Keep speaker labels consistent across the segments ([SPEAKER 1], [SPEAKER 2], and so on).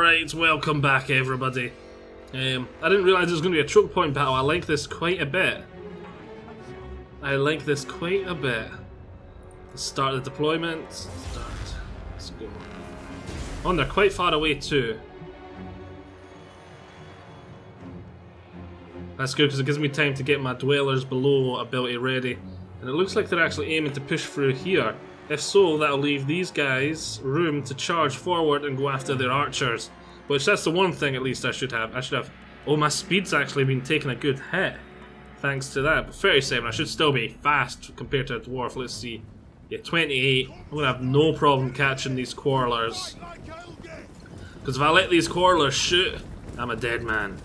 [SPEAKER 1] Alright, welcome back everybody. I didn't realise it was going to be a choke point battle. I like this quite a bit. Let's start the deployment. Let's go. Oh, and they're quite far away too. That's good because it gives me time to get my dwellers below ability ready. And it looks like they're actually aiming to push through here. If so, that'll leave these guys room to charge forward and go after their archers. Which, that's the one thing at least I should have. Oh, my speed's actually been taking a good hit. Thanks to that. But 37, I should still be fast compared to a dwarf. Let's see. Yeah, 28. I'm going to have no problem catching these quarrelers. Because if I let these quarrelers shoot, I'm a dead man.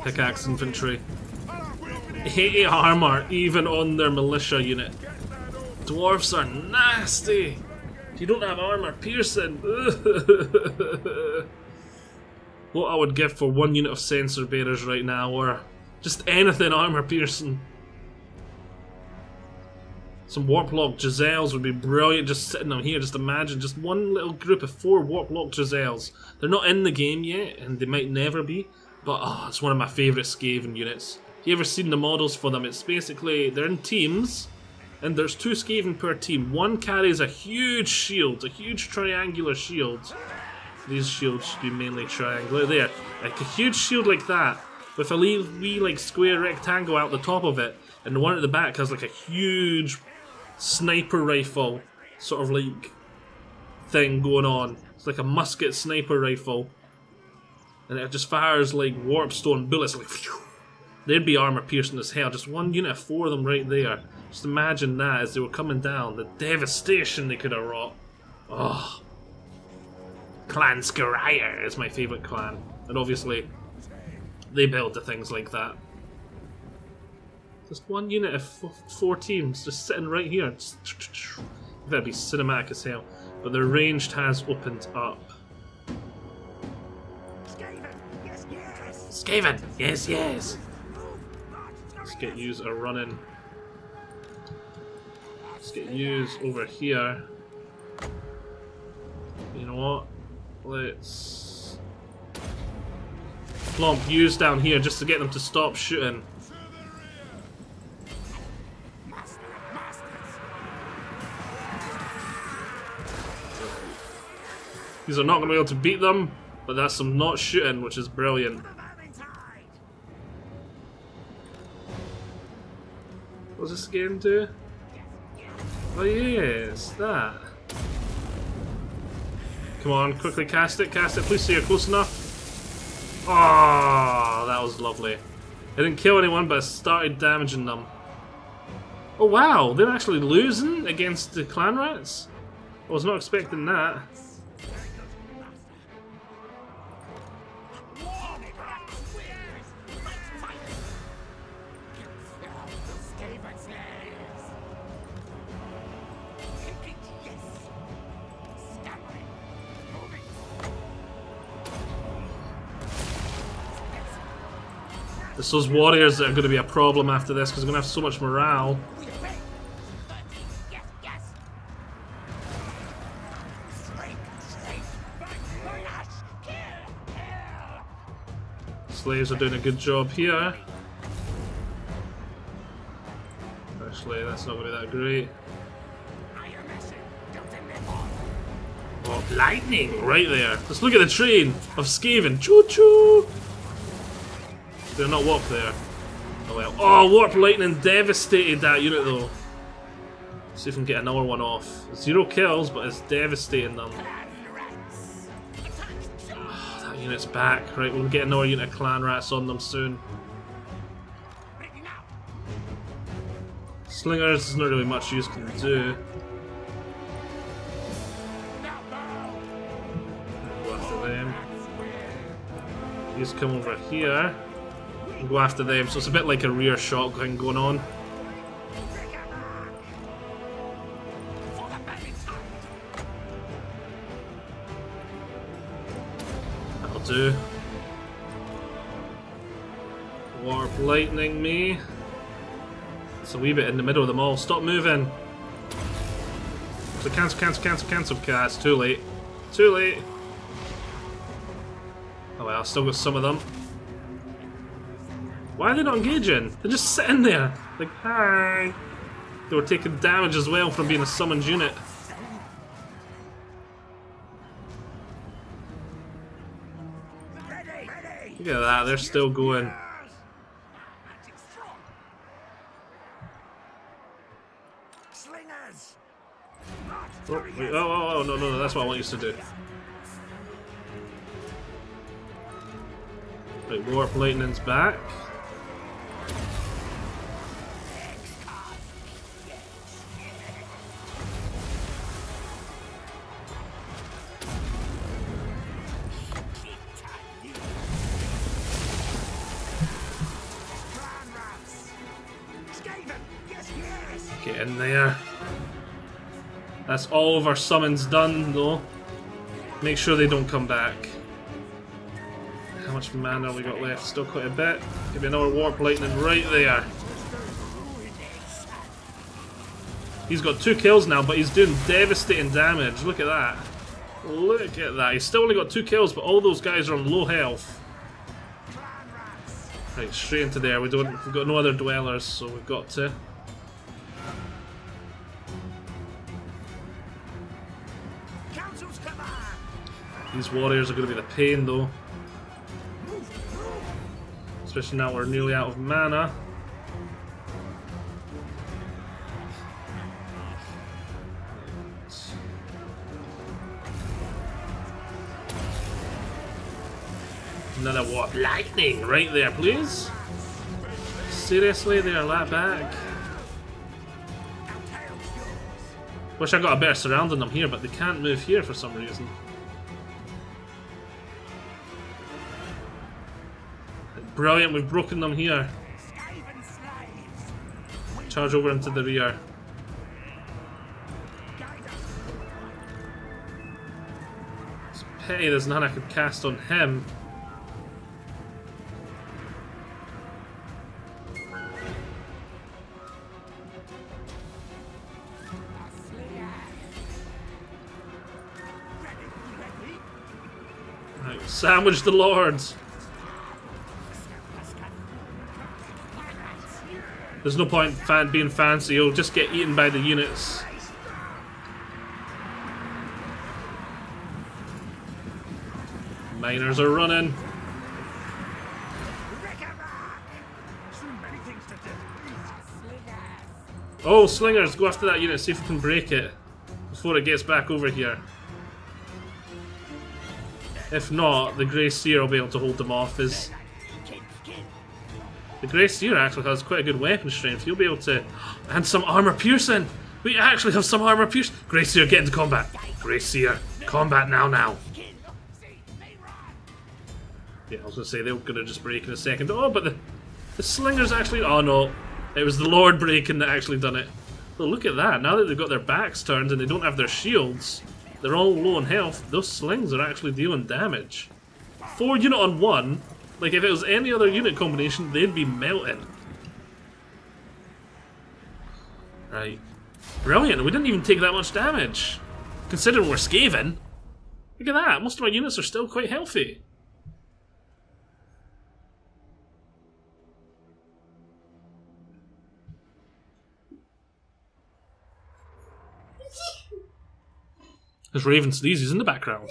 [SPEAKER 1] Pickaxe infantry. 80 armor, even on their militia unit. Dwarfs are nasty! You don't have armor piercing! What I would give for 1 unit of sensor bearers right now, or just anything armor piercing. Some warp-locked Giselles would be brilliant just sitting them here. Just imagine just one little group of 4 warp-locked Giselles. They're not in the game yet, and they might never be, but oh, it's one of my favourite Skaven units. If you ever seen the models for them, it's basically, they're in teams, and there's 2 Skaven per team. One carries a huge shield, a huge triangular shield. These shields should be mainly triangular. There, like a huge shield like that, with a wee like square rectangle out the top of it, and the one at the back has like a huge sniper rifle sort of like thing going on. It's like a musket sniper rifle, and it just fires like warpstone bullets like phew. They'd be armor piercing as hell. Just 1 unit of 4 of them right there. Just imagine that as they were coming down. The devastation they could have wrought. Oh. Clan SATA-III is my favourite clan. And obviously, they build to things like that. Just 1 unit of 4 teams just sitting right here. That'd be cinematic as hell. But their ranged has opened up. Skaven! Yes, yes! Let's get yous a running. Let's get yous over here. You know what? Let's plump yous down here just to get them to stop shooting. These are not going to be able to beat them, but that's some not shooting, which is brilliant. What does this game do? Oh yes, that. Come on, quickly cast it, please see you're close enough. Oh, that was lovely. It didn't kill anyone, but it started damaging them. Oh wow, they're actually losing against the clan rats? I was not expecting that. It's those warriors that are going to be a problem after this because they're going to have so much morale. Slaves are doing a good job here. Actually, that's not going to be that great. Oh, lightning right there. Let's look at the train of Skaven. Choo choo! They'll not walk there. Oh well. Oh, warp lightning devastated that unit though. Let's see if we can get another one off. 0 kills, but it's devastating them. Oh, that unit's back. Right, we'll get another unit of clan rats on them soon. Slingers, there's not really much use can do. Go after them. These come over here. And go after them, so it's a bit like a rear shotgun going on. That'll do. Warp lightning me. It's a wee bit in the middle of them all. Stop moving. So cancel. Okay, it's too late. Too late. Oh well, still got some of them. Why are they not engaging? They're just sitting there. Like, hi. They were taking damage as well from being a summoned unit. Look at that, they're still going. Oh, wait, oh, no, that's what I want you to do. Right, Warp Lightning's back. Get in there. That's all of our summons done, though. Make sure they don't come back. How much mana we got left? Still quite a bit. Give me another Warp Lightning right there. He's got 2 kills now, but he's doing devastating damage. Look at that. Look at that. He's still only got 2 kills, but all those guys are on low health. Right, straight into there. We've got no other dwellers, so we've got to. These warriors are going to be the pain, though. Especially now we're nearly out of mana. Another Warp Lightning right there, please. Seriously, they are that back. Wish I got a better surround on them here, but they can't move here for some reason. Brilliant, we've broken them here. Charge over into the rear. It's a pity there's none I could cast on him. Right, sandwich the lords. There's no point being fancy, you'll just get eaten by the units. Miners are running. Oh, slingers, go after that unit, see if we can break it before it gets back over here. If not, the Grey Seer will be able to hold them off. The Grey Seer actually has quite a good weapon strength. He'll be able to... And some armor piercing! We actually have some armor piercing! Grey Seer, get into combat! Grey Seer, combat now! Yeah, I was going to say, they're going to just break in a second. Oh, but the slingers actually... Oh no, it was the Lord breaking that actually done it. But look at that, now that they've got their backs turned and they don't have their shields, they're all low on health, those slings are actually dealing damage. 4 unit on 1... Like, if it was any other unit combination, they'd be melting. Right. Brilliant, we didn't even take that much damage. Considering we're Skaven. Look at that, most of my units are still quite healthy. There's Raven Sneezes in the background.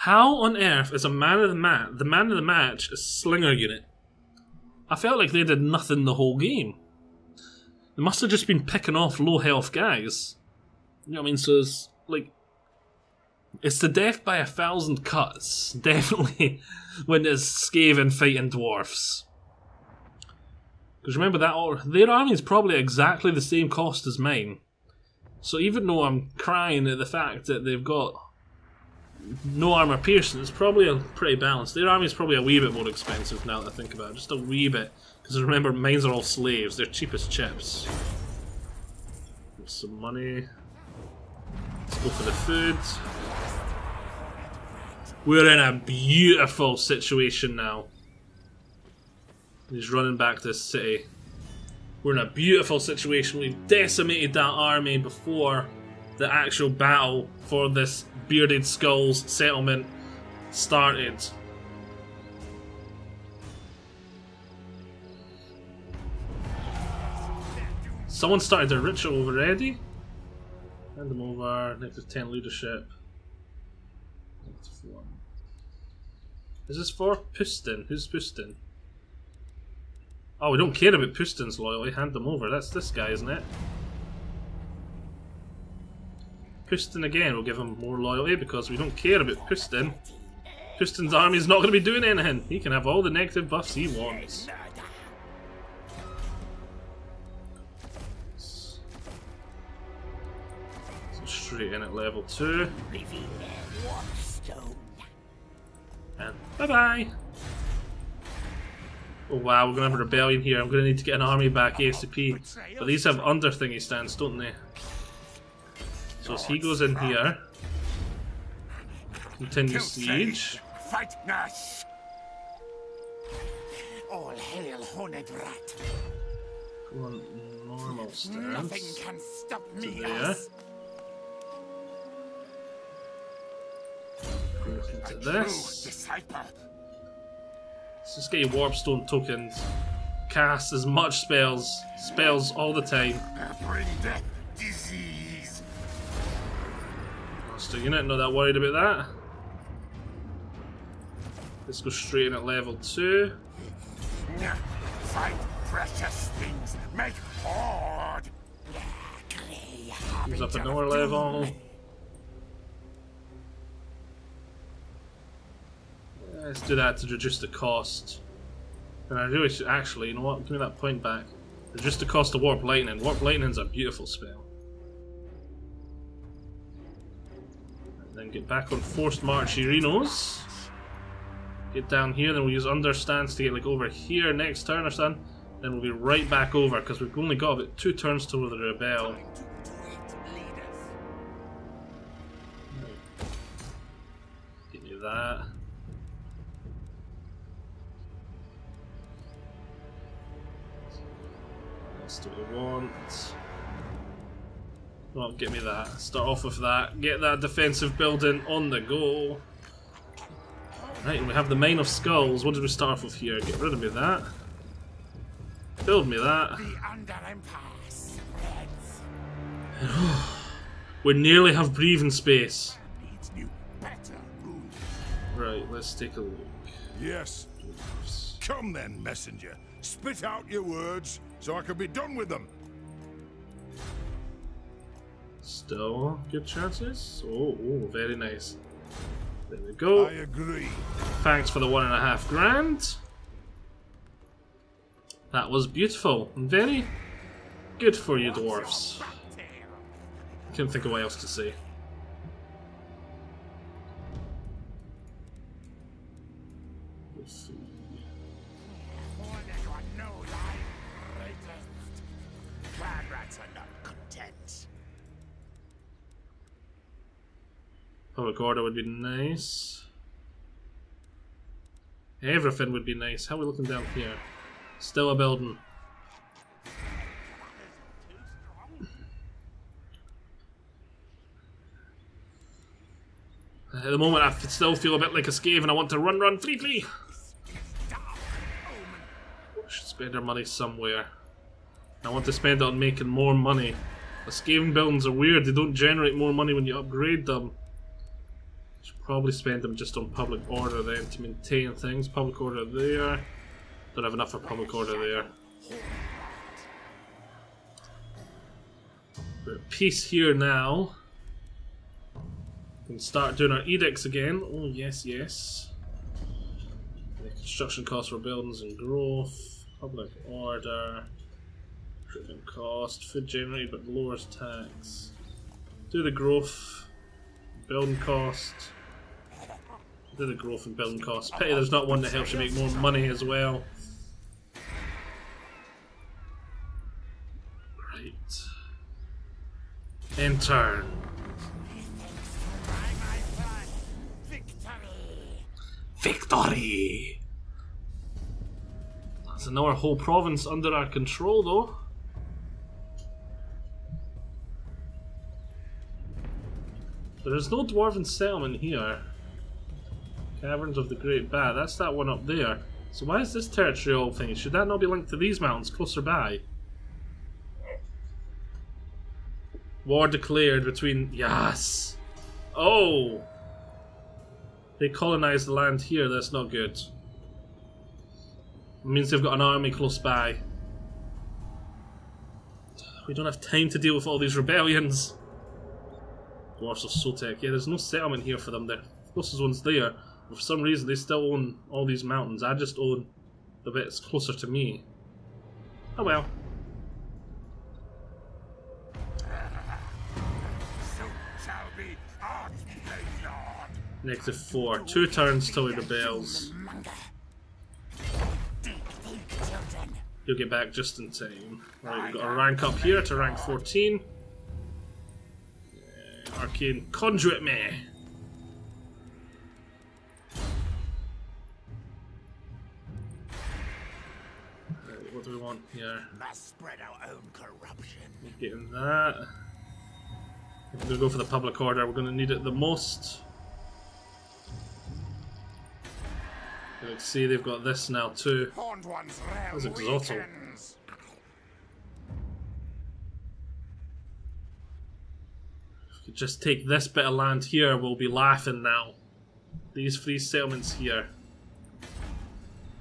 [SPEAKER 1] How on earth is a man of the match a slinger unit? I felt like they did nothing the whole game. They must have just been picking off low health guys. You know what I mean? So it's like, it's the death by 1,000 cuts, definitely, when it's Skaven fighting dwarfs. Because remember that their army is probably exactly the same cost as mine. So even though I'm crying at the fact that they've got no armor piercing, it's probably pretty balanced. Their army is probably a wee bit more expensive now that I think about it, just a wee bit. Because remember, mines are all slaves, they're cheap as chips. Get some money. Let's go for the food. We're in a beautiful situation now. He's running back to the city. We're in a beautiful situation. We've decimated that army before the actual battle for this Bearded Skulls settlement. started. Someone started their ritual already. Hand them over. Negative 10 leadership. Negative 1. Is this for Pustin? Who's Pustin? Oh, we don't care about Pustin's loyalty. Hand them over. That's this guy, isn't it? Pustin again. We'll give him more loyalty because we don't care about Pustin. Pustin's army is not going to be doing anything. He can have all the negative buffs he wants. So straight in at level 2. And bye-bye. Oh wow, we're going to have a rebellion here. I'm going to need to get an army back ASAP. But these have under thingy stands, don't they? So as he goes in here, continue siege.
[SPEAKER 2] Fight Nash. All hail Honedrat.
[SPEAKER 1] Go on normal stance.
[SPEAKER 2] Nothing can stop me.
[SPEAKER 1] There. Go into this. Let's just get your warpstone tokens. Cast as much spells all the time.
[SPEAKER 2] Bring death, disease.
[SPEAKER 1] Monster unit, not that worried about that. Let's go straight in at level 2.
[SPEAKER 2] Fight precious things. Make horde.
[SPEAKER 1] Moves up another level. Let's do that to reduce the cost. And I really should actually, you know what? Give me that point back. Reduce the cost of Warp Lightning. Warp Lightning's a beautiful spell. And then get back on Forced March Erinos. Get down here, then we'll use Understance to get like over here next turn or something. Then we'll be right back over because we've only got about 2 turns till the rebel. Give me that. What do we want? Well, get me that. Start off with that. Get that defensive building on the go. Right, and we have the Mine of Skulls. What did we start off with here? Get rid of me that. Build me that. We nearly have breathing space. Right, let's take a look.
[SPEAKER 3] Yes. Come then, messenger. Spit out your words so I can be done with them.
[SPEAKER 1] Still good chances. Oh, very nice. There we go.
[SPEAKER 3] I agree.
[SPEAKER 1] Thanks for the 1.5 grand. That was beautiful and very good for you dwarfs. Couldn't think of what else to say. Public order would be nice. Everything would be nice. How are we looking down here? Still a building. At the moment I still feel a bit like a Skaven. I want to run, flee! We should spend our money somewhere. I want to spend it on making more money. The Skaven buildings are weird. They don't generate more money when you upgrade them. Should probably spend them just on public order then to maintain things. Public order there. Don't have enough for public order there. We're at peace here now. We can start doing our edicts again. Oh yes, yes. The construction costs for buildings and growth. Public order. Driven cost. Food generated but lowers tax. Do the growth. Building cost. Do the growth and building cost. Pity there's not one that helps you make more money as well. Right. Enter. Victory! That's another whole province under our control though. There is no dwarven settlement here. Caverns of the Great Bat. That's that one up there. So why is this territorial thing? Should that not be linked to these mountains closer by? War declared between... Yes! Oh! They colonized the land here. That's not good. It means they've got an army close by. We don't have time to deal with all these rebellions. Dwarfs of Sotek. Yeah, there's no settlement here for them. The closest one's there. But for some reason, they still own all these mountains. I just own the bits closer to me. Oh well.
[SPEAKER 2] So shall be art, my lord.
[SPEAKER 1] -4. 2 turns till he rebels. You'll get back just in time. Right, we've got a rank up here to rank 14. Arcane Conduit me! Right, what do we want here?
[SPEAKER 2] Must spread our own corruption.
[SPEAKER 1] Getting that. If we're going to go for the public order, we're going to need it the most. Let's see, they've got this now too.
[SPEAKER 2] Horned one's
[SPEAKER 1] That's
[SPEAKER 2] realm
[SPEAKER 1] exotic.
[SPEAKER 2] weakens.
[SPEAKER 1] If we could just take this bit of land here, we'll be laughing now. These 3 settlements here.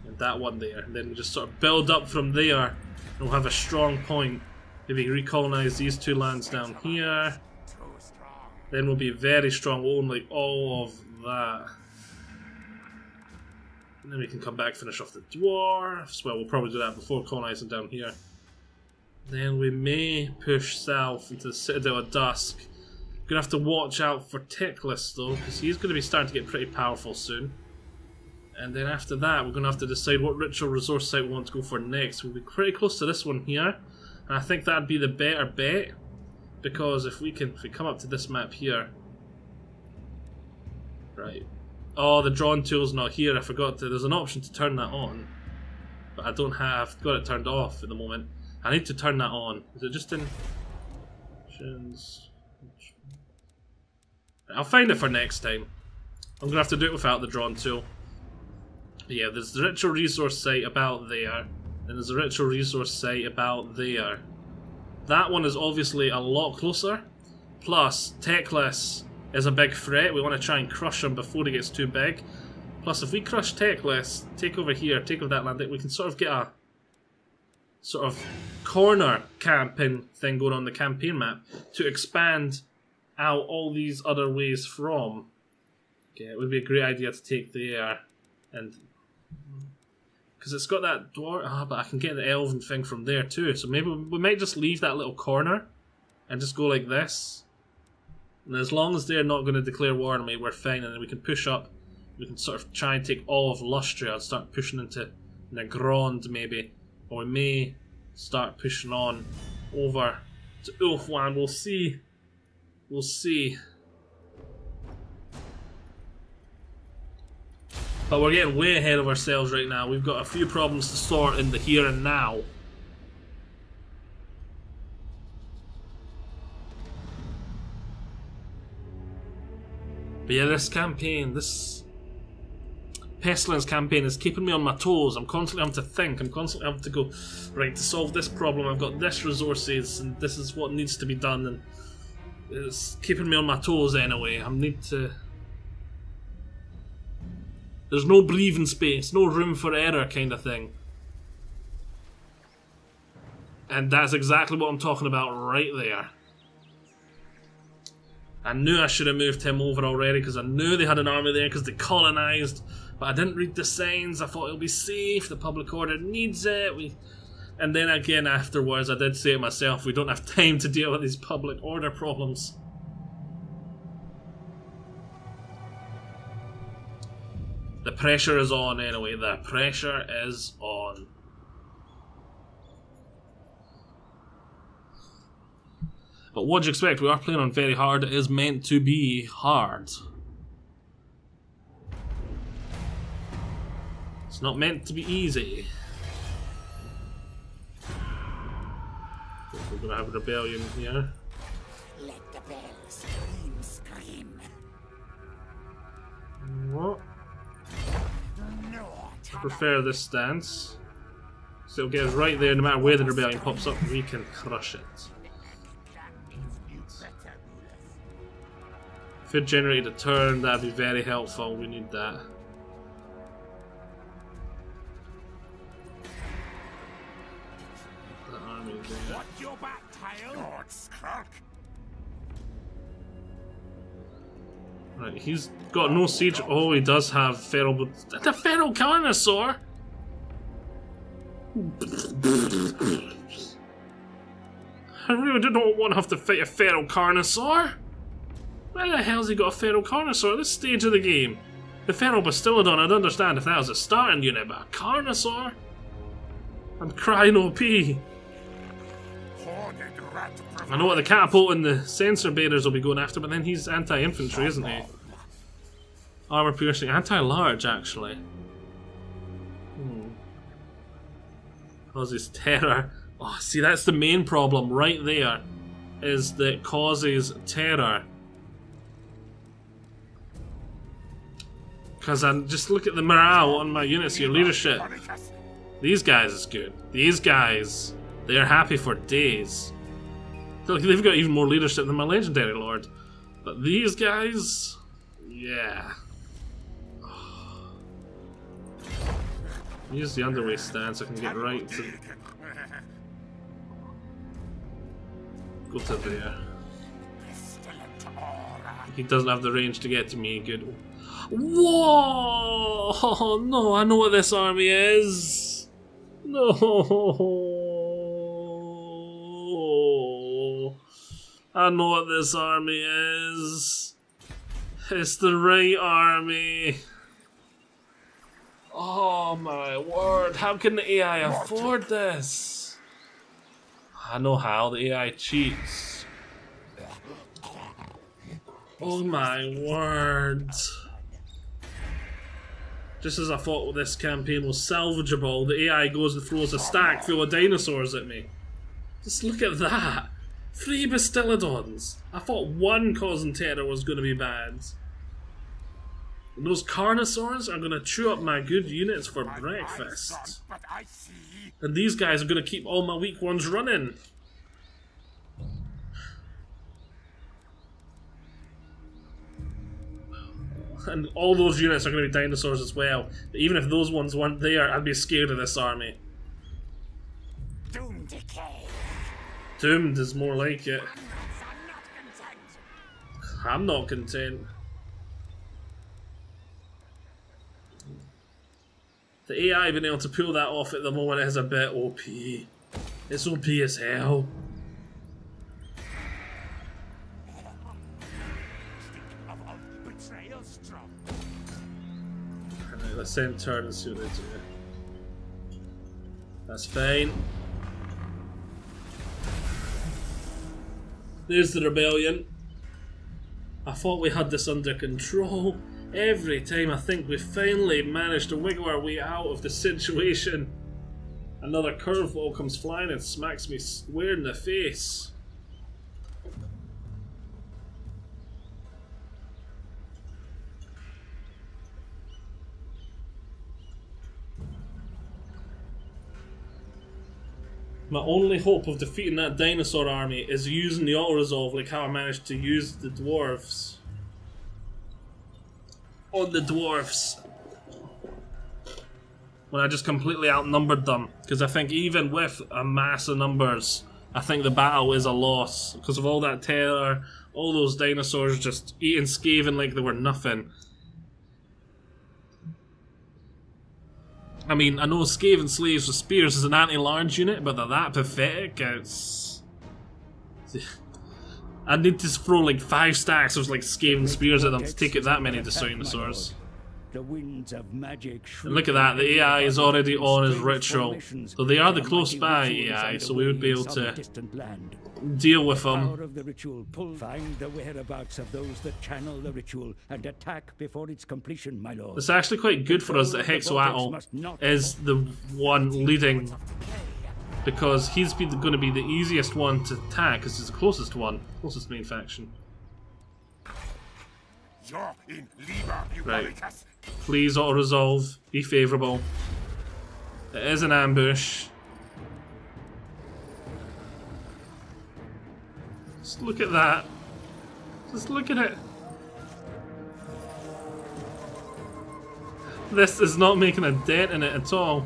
[SPEAKER 1] And that one there. And then we just sort of build up from there. And we'll have a strong point. If we recolonize these 2 lands down here,
[SPEAKER 2] Too strong.
[SPEAKER 1] then we'll be very strong. We'll own like all of that. And then we can come back, finish off the dwarfs. Well, we'll probably do that before colonizing down here. Then we may push south into the Citadel of Dusk. We're going to have to watch out for Teclis though, because he's going to be starting to get pretty powerful soon. And then after that, we're going to have to decide what ritual resource site we want to go for next. We'll be pretty close to this one here. And I think that'd be the better bet. Because if we come up to this map here. Right. Oh, the drawn tool's not here. I forgot to. There's an option to turn that on, but I don't have. Got it turned off at the moment. I need to turn that on. Is it just in? I'll find it for next time. I'm gonna have to do it without the drawn tool. But yeah, there's the ritual resource site about there, and there's a ritual resource site about there. That one is obviously a lot closer. Plus, Teclis is a big threat. We want to try and crush him before he gets too big. Plus, if we crush Teclis, take over here, take over that land, we can sort of get a sort of corner camping thing going on the campaign map to expand out all these other ways from. Okay, it would be a great idea to take the air and because it's got that dwarf. But I can get the elven thing from there too. So maybe we might just leave that little corner and just go like this. And as long as they're not going to declare war on me, we're fine. And then we can push up. We can sort of try and take all of Lustria and start pushing into Nagrand maybe. Or we may start pushing on over to Ulfwan. We'll see. We'll see. But we're getting way ahead of ourselves right now. We've got a few problems to sort in the here and now. But yeah, this campaign, this Pestilence campaign is keeping me on my toes. I'm constantly having to think. I'm constantly having to go, right, to solve this problem, I've got this resources, and this is what needs to be done, and it's keeping me on my toes anyway. I need to... There's no breathing space, no room for error kind of thing. And that's exactly what I'm talking about right there. I knew I should have moved him over already because I knew they had an army there because they colonized. But I didn't read the signs. I thought it'll be safe. The public order needs it. And then again afterwards I did say it myself. We don't have time to deal with these public order problems. The pressure is on anyway. The pressure is on. But what do you expect? We are playing on very hard. It is meant to be hard. It's not meant to be easy. We're gonna have a rebellion here.
[SPEAKER 2] Let the bells scream, scream.
[SPEAKER 1] What? I prefer this stance. So it'll get us right there, no matter where the rebellion pops up, we can crush it. If it generated a turn, that'd be very helpful. We need that. The army there.
[SPEAKER 2] Watch your back, tail. Lord Skrolk.
[SPEAKER 1] Right, he's got no siege. Oh, he does have feral. That's a feral carnosaur. I really did not want to have to fight a feral carnosaur. Why the hell's he got a feral carnosaur at this stage of the game? The feral Bastiladon, I'd understand if that was a starting unit, but a carnosaur? I'm crying OP. I know what the catapult and the sensor bearers will be going after, but then he's anti-infantry, isn't he? Armor piercing, anti-large actually. Causes terror. Oh, see, that's the main problem right there, is that it causes terror. Because I just look at the morale on my units here, leadership. These guys is good. These guys, they're happy for days. They've got even more leadership than my legendary lord. But these guys, yeah. Use the underway stance, I can get right to... Go to there. He doesn't have the range to get to me, good. Whoa! Oh, no, I know what this army is. No. I know what this army is. It's the right army. Oh my word, how can the AI afford this? I know how, the AI cheats. Oh my word. Just as I thought this campaign was salvageable, the AI goes and throws a stack full of dinosaurs at me. Just look at that. 3 Bastiladons. I thought one causing terror was going to be bad. And those carnosaurs are going to chew up my good units for breakfast. And these guys are going to keep all my weak ones running. And all those units are going to be dinosaurs as well. But even if those ones weren't there, I'd be scared of this army.
[SPEAKER 2] Doom decay.
[SPEAKER 1] Doomed is more like it. I'm not content. The AI being able to pull that off at the moment is a bit OP. It's OP as hell. Alright, let's send turn and see what they do. That's fine. There's the rebellion. I thought we had this under control. Every time I think we finally managed to wiggle our way out of the situation, another curveball comes flying and smacks me square in the face. My only hope of defeating that dinosaur army is using the auto-resolve like how I managed to use the dwarves. On the dwarves. When I just completely outnumbered them. Because I think even with a mass of numbers, I think the battle is a loss. Because of all that terror, all those dinosaurs just eating Skaven like they were nothing. I mean, I know Skaven slaves with spears is an anti-large unit, but they're that pathetic, it's... I need to throw like 5 stacks of like Skaven spears at them to take out that many dinosaurs.
[SPEAKER 4] The winds of magic.
[SPEAKER 1] And look at that, the AI is already on his ritual. So they are the close by AI, so we would be able to deal with them.
[SPEAKER 4] Of the ritual, find the whereabouts of those that channel the ritual and attack before its completion, my lord.
[SPEAKER 1] It's actually quite good for us that Hexoatl is the one leading, because he's going to be the easiest one to attack, because he's the closest one, closest main faction.
[SPEAKER 2] You're in Liber, you
[SPEAKER 1] Right. Please auto-resolve. Be favourable. It is an ambush. Just look at that. Just look at it. This is not making a dent in it at all.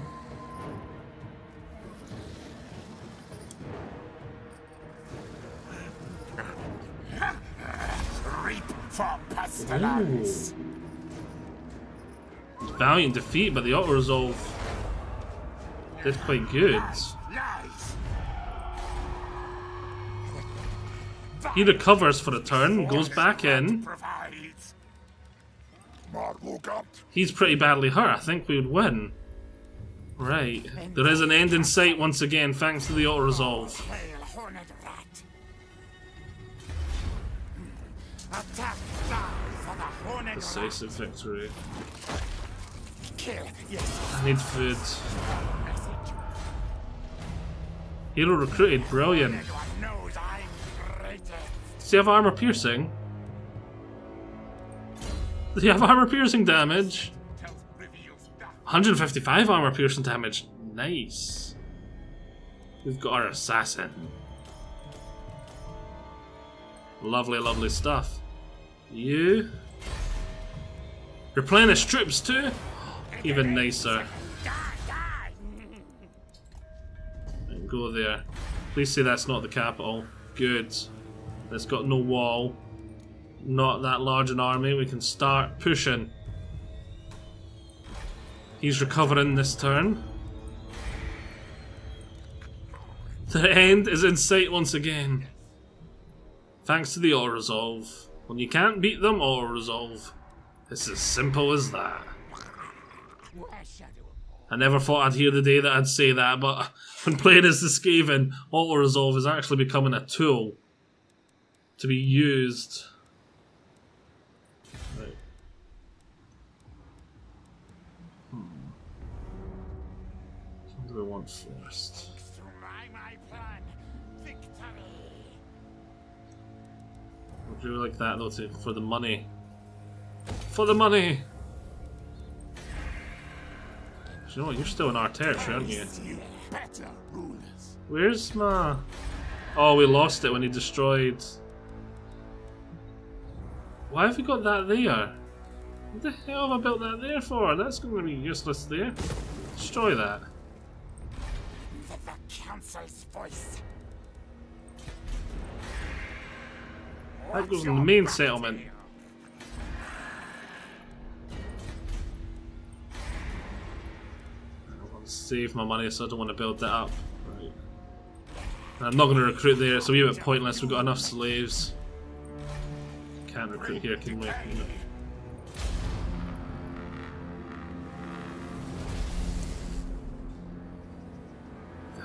[SPEAKER 2] Reap for pestilence.
[SPEAKER 1] Valiant defeat, but the auto-resolve did quite good.
[SPEAKER 2] Lies.
[SPEAKER 1] He recovers for a turn, goes back in.
[SPEAKER 2] Provides.
[SPEAKER 1] He's pretty badly hurt. I think we would win. Right. There is an end in sight once again, thanks to the auto-resolve.
[SPEAKER 2] Hail, horned rat. Attack die for the horned rat.
[SPEAKER 1] Decisive victory.
[SPEAKER 2] Kill, yes.
[SPEAKER 1] I need food.
[SPEAKER 2] Message.
[SPEAKER 1] Hero recruited, brilliant.
[SPEAKER 2] Everyone knows I'm greatest.
[SPEAKER 1] Does he have armor piercing? Does he have armor piercing damage? 155 armor piercing damage. Nice. We've got our assassin. Lovely, lovely stuff. You replenish troops too? Even nicer. And go there. Please say that's not the capital. Good. It's got no wall. Not that large an army. We can start pushing. He's recovering this turn. The end is in sight once again. Thanks to the auto-resolve. When you can't beat them, auto-resolve. It's as simple as that. I never thought I'd hear the day that I'd say that, but when playing as the Skaven, auto-resolve is actually becoming a tool to be used. Right. What do we want first?
[SPEAKER 2] My plan. Victory.
[SPEAKER 1] Would you like that though, for the money? For the money! You know what, you're still in our territory, aren't you?
[SPEAKER 2] Better rulers.
[SPEAKER 1] Where's my... Oh, we lost it when he destroyed... Why have we got that there? What the hell have I built that there for? That's going to be useless there. Destroy that.
[SPEAKER 2] The council's voice.
[SPEAKER 1] That goes in the main settlement. I want to save my money, so I don't want to build that up. Right. I'm not going to recruit there, it's a wee bit pointless. We've got enough slaves. Can't recruit here, can we? No.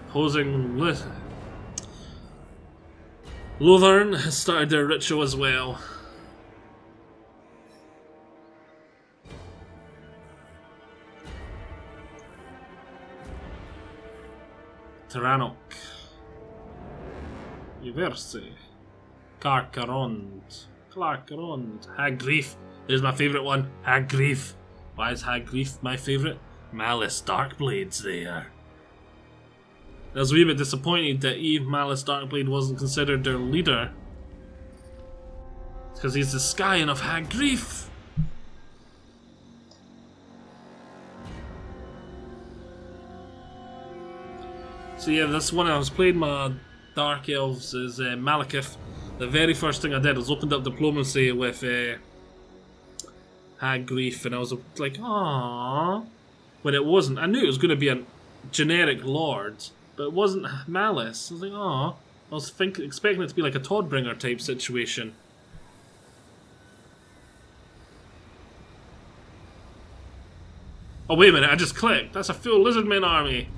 [SPEAKER 1] Opposing Lothern has started their ritual as well. Tyrannoc. Uverse. Carcarond. Clarkarond. Hag-Grief. There's my favourite one. Hag-Grief. Why is Hag-Grief my favourite? Malice Darkblade's there. I was a wee bit disappointed that Eve Malice Darkblade wasn't considered their leader. Because he's the scion of Hag-Grief. So yeah, this one I was playing my Dark Elves is Malekith. The very first thing I did was opened up diplomacy with Hag-Grief, and I was like, aww. When it wasn't. I knew it was going to be a generic lord, but it wasn't Malice. I was like, aww. I was expecting it to be like a Todbringer type situation. Oh wait a minute, I just clicked. That's a full Lizardmen army.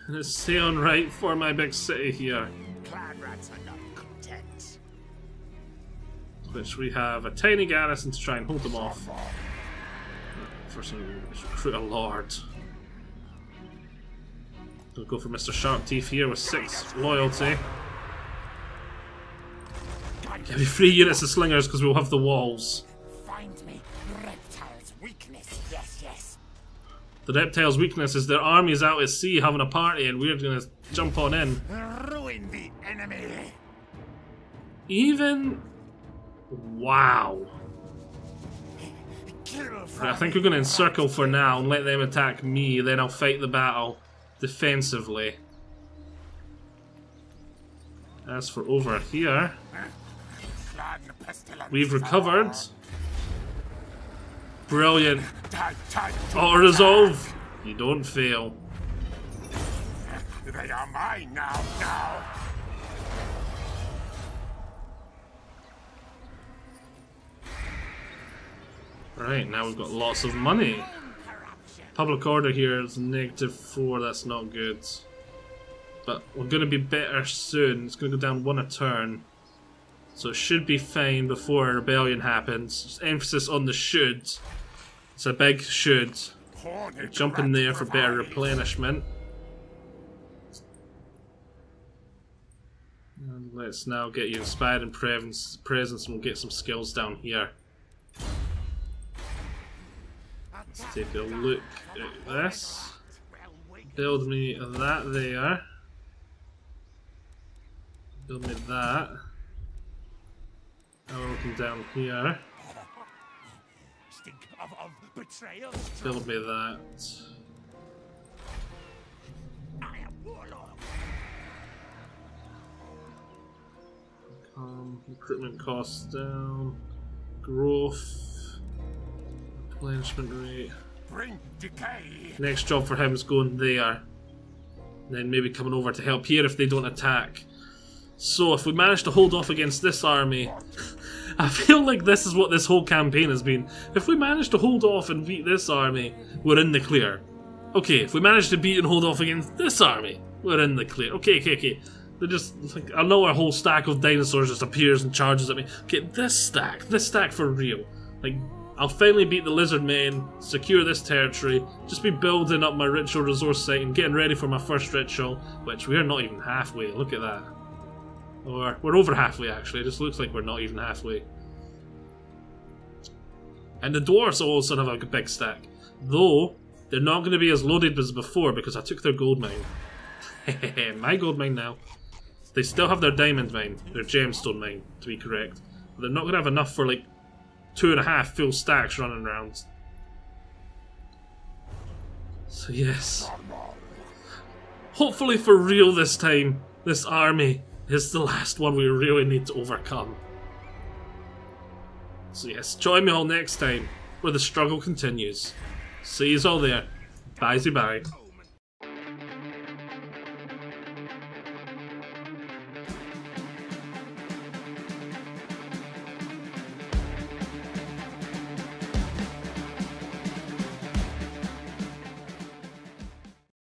[SPEAKER 1] And it's staying right for my big city here.
[SPEAKER 2] Clan rats are not content.
[SPEAKER 1] Which we have a tiny garrison to try and hold them off. First we recruit a lord. We'll go for Mr. Sharp Teeth here with 6 loyalty. Give me 3 units of slingers because we'll have the walls.
[SPEAKER 2] Find me reptile's weakness. Yes, yes.
[SPEAKER 1] The reptiles' weakness is their army's out at sea having a party and we're gonna jump on in.
[SPEAKER 2] Ruin the enemy.
[SPEAKER 1] Even... Wow. Right, I think we're gonna encircle for now and let them attack me, then I'll fight the battle defensively. As for over here, we've recovered. Brilliant. Auto resolve. You don't fail.
[SPEAKER 2] They are mine now.
[SPEAKER 1] Right, now we've got lots of money. Public order here is -4, that's not good. But we're going to be better soon. It's going to go down 1 a turn. So it should be fine before a rebellion happens. Just emphasis on the should. It's a big should. Jump in there for better replenishment. And let's now get you inspired in presence and we'll get some skills down here. Let's take a look at this. Build me that there. Build me that. Now we're looking down here. Build me that. Recruitment costs down. Growth. Replenishment rate.
[SPEAKER 2] Bring decay.
[SPEAKER 1] Next job for him is going there. Then maybe coming over to help here if they don't attack. So if we manage to hold off against this army, I feel like this is what this whole campaign has been. If we manage to hold off and beat this army, we're in the clear. Okay, if we manage to beat and hold off against this army, we're in the clear. Okay. They're just like, I know a whole stack of dinosaurs just appears and charges at me. Okay, this stack for real. Like, I'll finally beat the lizard men, secure this territory, just be building up my ritual resource site and getting ready for my first ritual, which we're not even halfway, look at that. Or, we're over halfway actually, it just looks like we're not even halfway. And the dwarves also have a big stack. Though, they're not going to be as loaded as before because I took their gold mine. My gold mine now. They still have their diamond mine, their gemstone mine, to be correct. But they're not going to have enough for like 2.5 full stacks running around. So yes. Hopefully for real this time, this army is the last one we really need to overcome. So yes, join me all next time, where the struggle continues. See yous all there. Bye-bye.